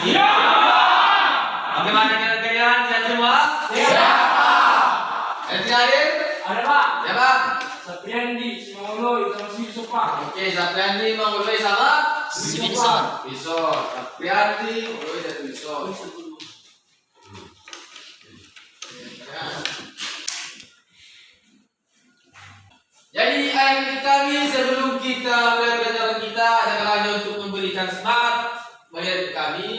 Iya. Bagaimana dengan kalian? Siap semua? Iya. Yang tidak hadir? Ada Pak. Ya Pak. Satriandi, Simolo, sama Yusuf Pak. Oke, Satriandi, Mang Ulwe sama Wilson. Wilson. Satriandi, Ulwe dan Wilson. Jadi akhir kami sebelum kita mulai pelajaran kita ada kalanya untuk memberikan semangat bagi kami,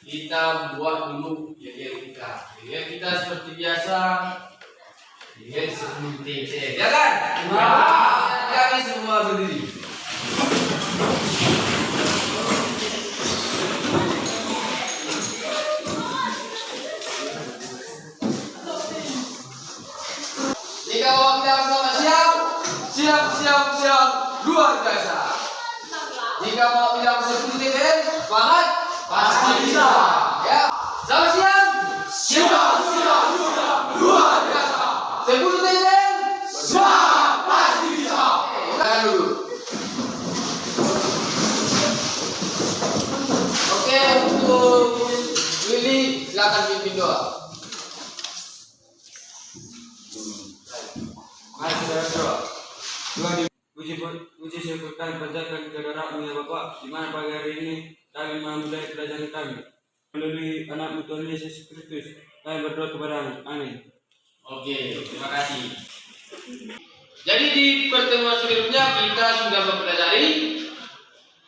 kita buat dulu ya kita. Ya kita seperti biasa. Ya seperti ya kan? Ya. Kami semua berdiri. Jika awak tidak bersama siap, luar biasa. Jika mau bilang 10 titik, semangat, pasti bisa. Ya, selamat siang. Siap, luar biasa. 10 titik, semangat, pasti bisa. Ulangan dulu. Oke, untuk Willy silakan pimpin doa. Mari kita berdoa. Tuhan puji syukur kami panjatkan kehadirat-Mu ya Bapa, di mana pagi hari ini kami memulai pelajaran kami. Melalui anak-Mu Tuhan Yesus Kristus, kami berdoa kepada-Mu. Amin. Oke, terima kasih. Jadi di pertemuan sebelumnya kita sudah mempelajari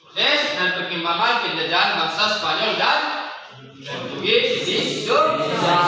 proses dan perkembangan penjajahan bangsa Spanyol dan Portugis di Indonesia.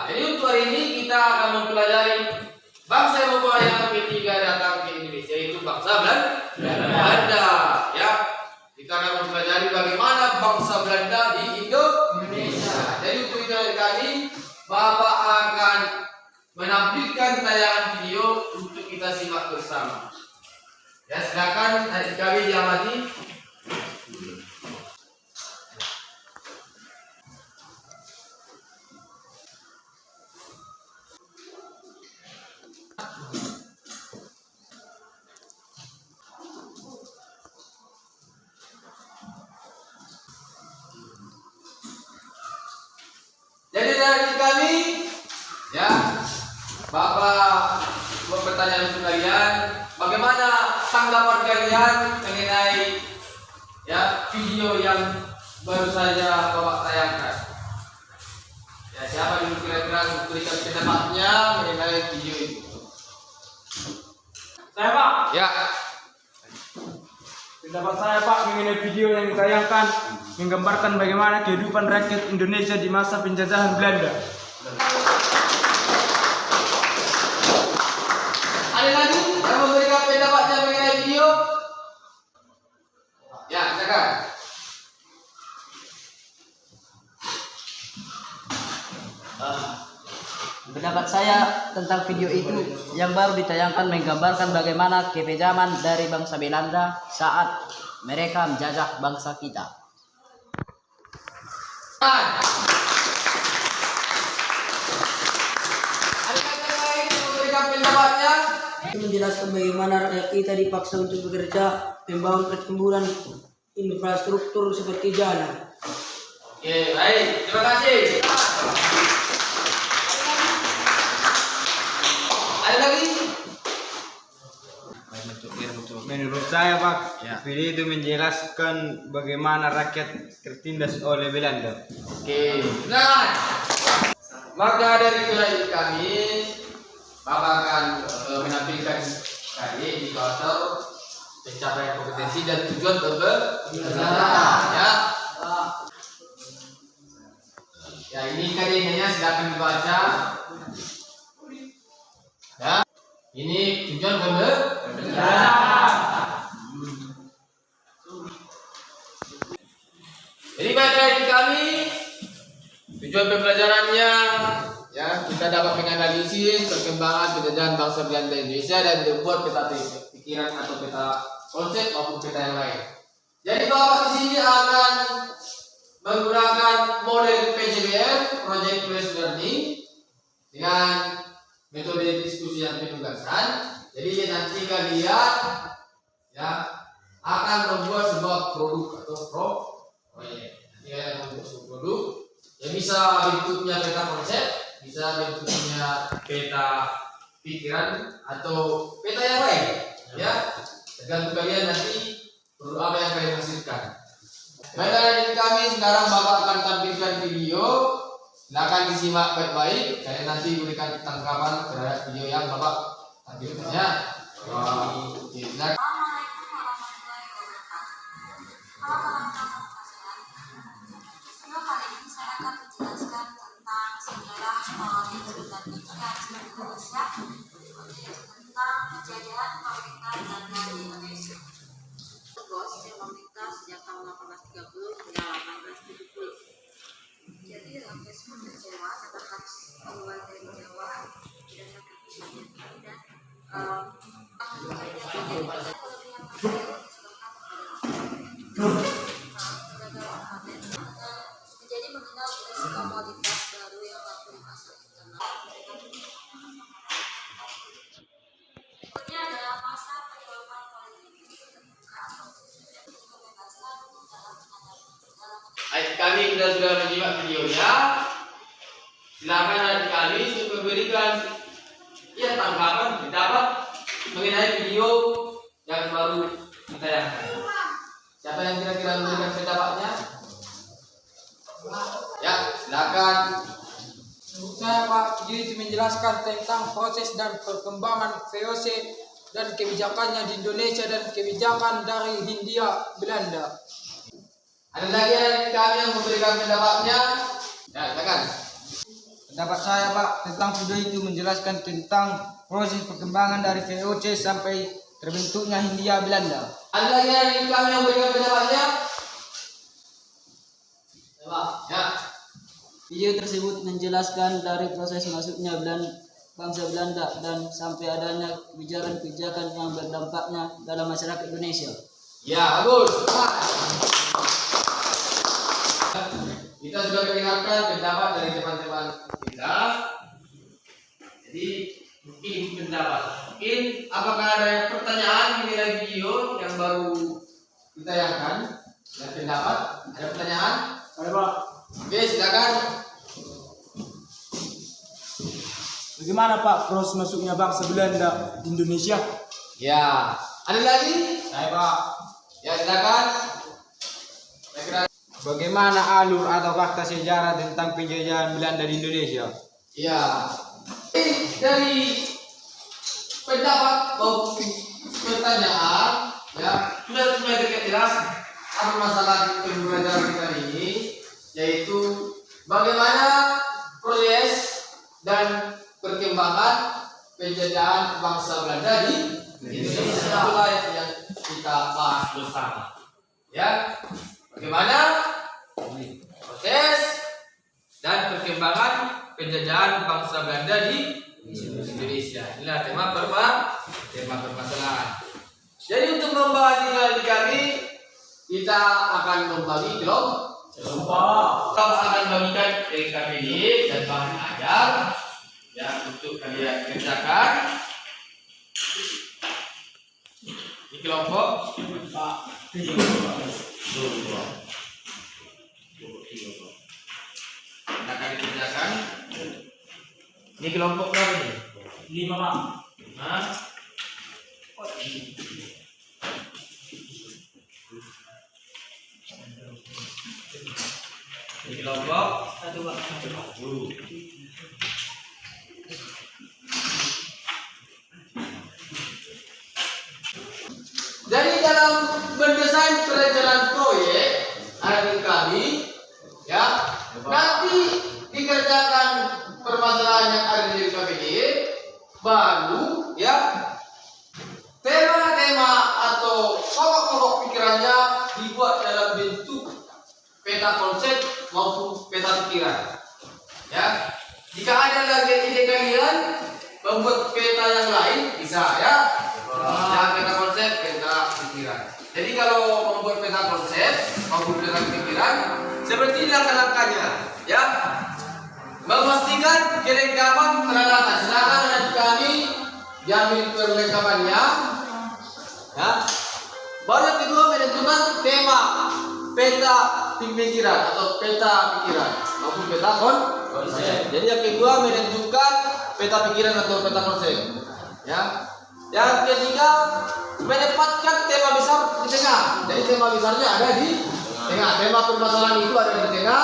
Jadi untuk hari ini kita akan mempelajari bangsa yang membawa yang ketiga datang ke Indonesia, yaitu bangsa Belanda. Ya, kita akan mempelajari bagaimana bangsa Belanda di Indonesia. Jadi untuk itu kali Bapak akan menampilkan tayangan video untuk kita simak bersama. Ya, silakan adik kami diamati. Jadi dari kami, ya, Bapak bertanya untuk kalian, bagaimana tanggapan kalian mengenai ya video yang baru saja Bapak tayangkan? Ya, siapa dulu kira-kira memberikan pendapatnya mengenai video itu? Saya Pak. Ya, Pendapat saya Pak mengenai video yang ditayangkan menggambarkan bagaimana kehidupan rakyat Indonesia di masa penjajahan Belanda. ada lagi yang memberikan pendapatnya mengenai video? Ya, silakan. Pendapat saya tentang video itu yang baru ditayangkan menggambarkan bagaimana kekejaman dari bangsa Belanda saat mereka menjajah bangsa kita. Ada kata lain yang memberikan pendapatnya? Menjelaskan bagaimana rakyat kita dipaksa untuk bekerja membangun pertumbuhan infrastruktur seperti jalan. Oke, baik. Terima kasih. Ada lagi? Menurut saya Pak, video itu menjelaskan bagaimana rakyat tertindas oleh Belanda. Oke, nah, maka dari itu kami, Bapak akan menampilkan tadi indikator pencapaian kompetensi dan tujuan pembelajaran. Ya, ini karenanya silakan dibaca. Ya, ini tujuan pembelajaran. Jadi materi kami tujuan pembelajarannya ya kita dapat menganalisis perkembangan penjajahan bangsa Belanda Indonesia dan membuat peta pikiran atau peta konsep maupun peta yang lain. Jadi Bapak di sini akan menggunakan model PJBL (Project Based Learning) dengan metode diskusi dan penugasan. Jadi nanti kalian ya akan membuat sebuah produk atau proyek. Ya, bisa bentuknya peta konsep, bisa bentuknya peta pikiran atau peta yang lain, ya. Tergantung kalian nanti perlu apa yang kalian hasilkan. Baiklah, dari kami sekarang Bapak akan tampilkan video. Silakan disimak baik-baik. Kalian nanti berikan tanggapan terhadap video yang Bapak tampilkan, ya. Silakan. Video kali ini saya akan menjelaskan tentang sejarah dan Indonesia, tentang kejadian pemerintahan Belanda di Indonesia. Bos yang memerintah sejak tahun 1830 hingga 1870. Jadi dalam Facebook dan Jawa terdapat keluar dari Jawa berdasarkan kejadian ini dan menjadi mengenal jenis komoditas baru yang mampu dipasarkan. Berikutnya adalah masa penyebabkan politik terbuka atau kebebasan dalam Baik, kami sudah menyimak videonya. Silakan adik kami untuk memberikan tanggapan pendapat mengenai video yang baru ditayangkan. Siapa yang kira-kira memberikan pendapatnya? Ya, silakan. Saya Pak Yudi menjelaskan tentang proses dan perkembangan VOC dan kebijakannya di Indonesia dan kebijakan dari Hindia Belanda. Ada lagi yang kami yang memberikan pendapatnya? Ya, silakan. Pendapat saya Pak tentang video itu menjelaskan tentang proses perkembangan dari VOC sampai terbentuknya Hindia Belanda. Ada lagi yang kami yang memberikan pendapatnya? Ya. Video tersebut menjelaskan dari proses masuknya bangsa Belanda dan sampai adanya kebijakan-kebijakan yang berdampaknya dalam masyarakat Indonesia. Ya, bagus. Kita sudah mendengarkan pendapat dari teman-teman kita. Jadi mungkin pendapat. Mungkin apakah ada pertanyaan mengenai video yang baru ditayangkan dan pendapat? Ada pertanyaan? Ada Pak. Oke, silakan. Bagaimana Pak proses masuknya bangsa Belanda di Indonesia? Ya, ada lagi? Saya Pak. Ya, silakan. Saya kira Bagaimana alur atau fakta sejarah tentang penjajahan Belanda di Indonesia? ya. Dari pendapat maupun pertanyaan ya sudah terlihat jelas apa masalah pembelajaran kita ini, yaitu bagaimana proses dan perkembangan penjajahan bangsa Belanda di Indonesia. Itulah yang kita bahas bersama. Ya, bagaimana proses dan perkembangan penjajahan bangsa Belanda di Indonesia. Inilah tema permasalahan. Jadi untuk membahas ini kami, kita akan membagi kelompok. Kita akan bagikan PKPD dan bahan ajar ya untuk kalian kerjakan. Di kelompok akan dikerjakan. Ini kelompok berapa ini? 5 Pak. Hah? Ini kelompok 1 Pak. Jadi dalam mendesain perencanaan proyek hari kami ya nanti dikerjakan permasalahan yang ada di KPD baru ya tema-tema atau pokok-pokok pikirannya dibuat dalam bentuk peta konsep maupun peta pikiran ya. Jika ada lagi ide kalian membuat peta yang lain bisa ya. Jangan peta konsep, peta pikiran. Jadi kalau membuat peta konsep maupun peta pikiran seperti langkah-langkahnya ya. Memastikan kelengkapan peralatan. Silakan anak kami diambil perlengkapannya ya. Baru kedua menentukan tema peta pemikiran atau peta pikiran maupun peta konsep. Jadi yang kedua menentukan peta pikiran atau peta konsep. Ya. Yang ketiga menempatkan tema besar di tengah. Jadi tema besarnya ada di tengah. Tema permasalahan itu ada di tengah.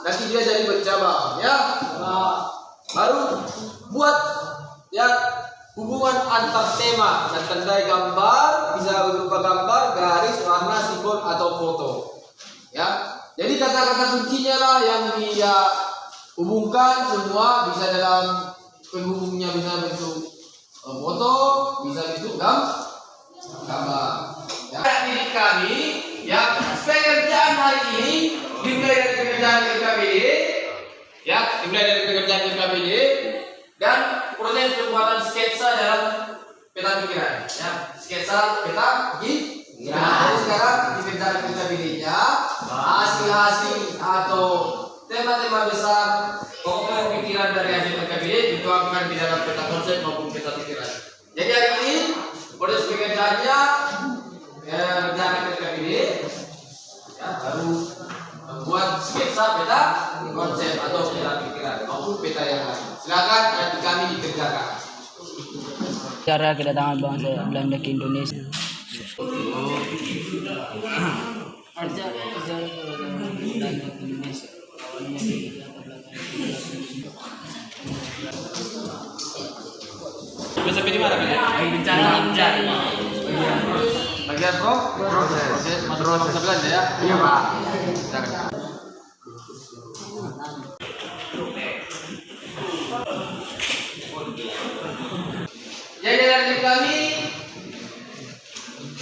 Nanti dia jadi bercabang. Ya. Baru buat ya hubungan antar tema dan tandai gambar bisa berupa gambar, garis, warna, simbol atau foto. Ya, jadi kata-kata kuncinya lah yang dia hubungkan semua bisa dalam penghubungnya bisa bentuk foto, bisa bentuk gambar. Ya, diri kami ya pekerjaan hari ini dimulai dari pekerjaan LKPD, ya dimulai dari pekerjaan LKPD dan proses pembuatan sketsa dalam peta pikiran. Ya, sketsa peta pikiran. Jadi sekarang dikerjakan peta pilihnya hasil-hasil atau tema-tema besar pokok pikiran dari hasil peta pilih dituangkan di dalam peta konsep maupun peta pikiran. Jadi hari ini proses pekerjaannya kerjakan peta pilih, ya baru membuat sketsa peta konsep atau peta pikiran maupun peta yang lain. Silakan nanti kami dikerjakan. Cara kedatangan bangsa Belanda ke Indonesia. Bisa pilih mana pilih? Bagian proses masuk bangsa Belanda ya? Iya Pak. Jadi dari kami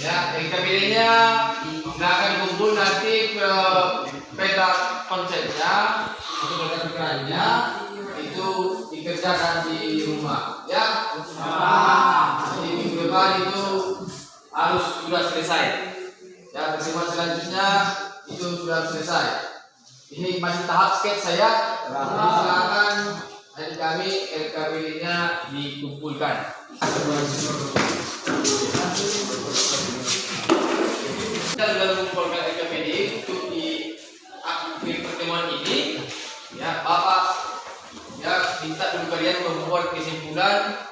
ya LKPD-nya nggak akan kumpul nanti ke peta konsepnya untuk peta pikirannya itu dikerjakan di rumah ya. Jadi minggu depan itu harus sudah selesai ya. Pertemuan selanjutnya itu sudah selesai. Ini masih tahap sketsa ya. Silakan dari kami LKPD-nya dikumpulkan. Kita sudah mengumpulkan LKPD untuk di akhir pertemuan ini. Ya, Bapak ya minta dulu kalian membuat kesimpulan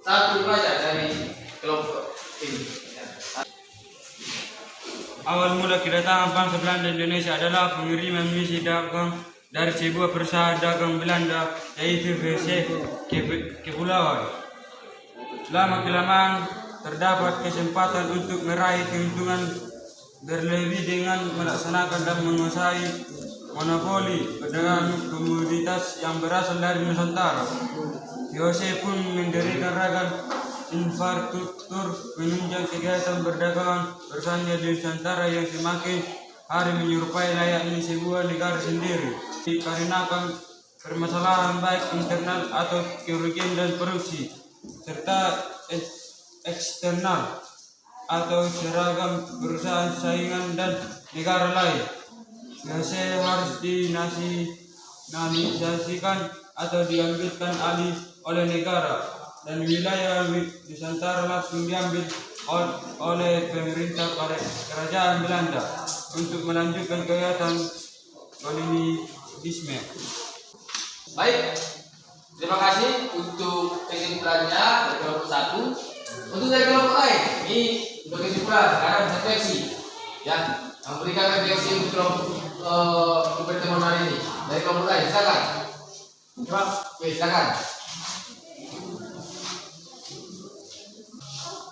satu saja dari kelompok ini. Ya. Awal mula kedatangan bangsa Belanda Indonesia adalah pengiriman misi dagang dari sebuah perusahaan dagang Belanda yaitu VC Kepulauan. Lama kelamaan terdapat kesempatan untuk meraih keuntungan berlebih dengan melaksanakan dan menguasai monopoli perdagangan komoditas yang berasal dari Nusantara. VOC pun mendirikan ragam infrastruktur menunjang kegiatan perdagangan perusahaannya di Nusantara yang semakin hari menyerupai layaknya sebuah negara sendiri. Dikarenakan permasalahan baik internal atau kerugian dan produksi serta eksternal atau seragam perusahaan saingan dan negara lain. Biasanya harus dinasionalisasikan atau diambilkan alih oleh negara dan wilayah Nusantara langsung diambil oleh pemerintah kerajaan Belanda untuk melanjutkan kegiatan kolonialisme. Baik. Terima kasih untuk kesimpulannya dari kelompok 1. Untuk dari kelompok lain, ini untuk kesimpulan karena refleksi, ya, memberikan refleksi untuk kelompok pertemuan hari ini. Dari kelompok lain, silakan. Oke, silakan.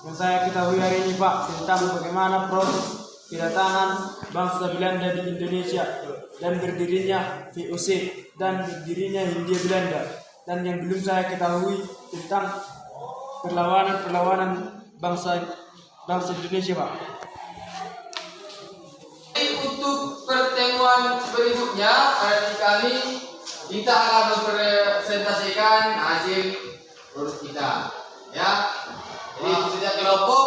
Yang saya ketahui hari ini Pak tentang bagaimana proses kedatangan bangsa Belanda di Indonesia dan berdirinya VOC dan berdirinya Hindia Belanda. Dan yang belum saya ketahui tentang perlawanan bangsa Indonesia Pak. Untuk pertemuan berikutnya hari kami kita akan mempresentasikan hasil produk kita, ya. Jadi setiap kelompok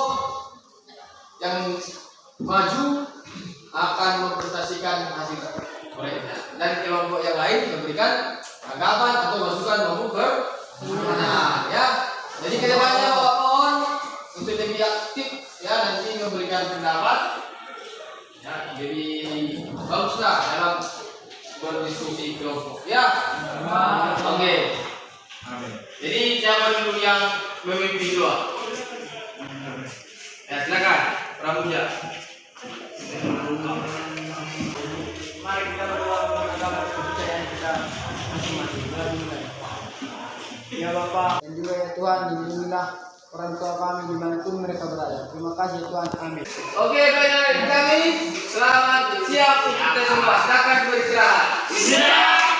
yang maju akan mempresentasikan hasil proyeknya dan kelompok yang lain memberikan tanggapan atau masukan maupun pertanyaan, ya. Jadi kedepannya Bapak mohon untuk lebih aktif ya nanti memberikan pendapat ya, jadi baguslah dalam berdiskusi kelompok. Ya. Oke. Jadi siapa dulu yang memimpin doa? Ya silakan, Pramuja. Mari kita berdoa mengagalkan kepercayaan kita masing-masing. Ya Bapa dan juga ya Tuhan, lindungilah orang tua kami dimanapun mereka berada. Terima kasih ya Tuhan. Amin. Oke, baik dari kami. Selamat siap untuk kita semua. Silakan beristirahat.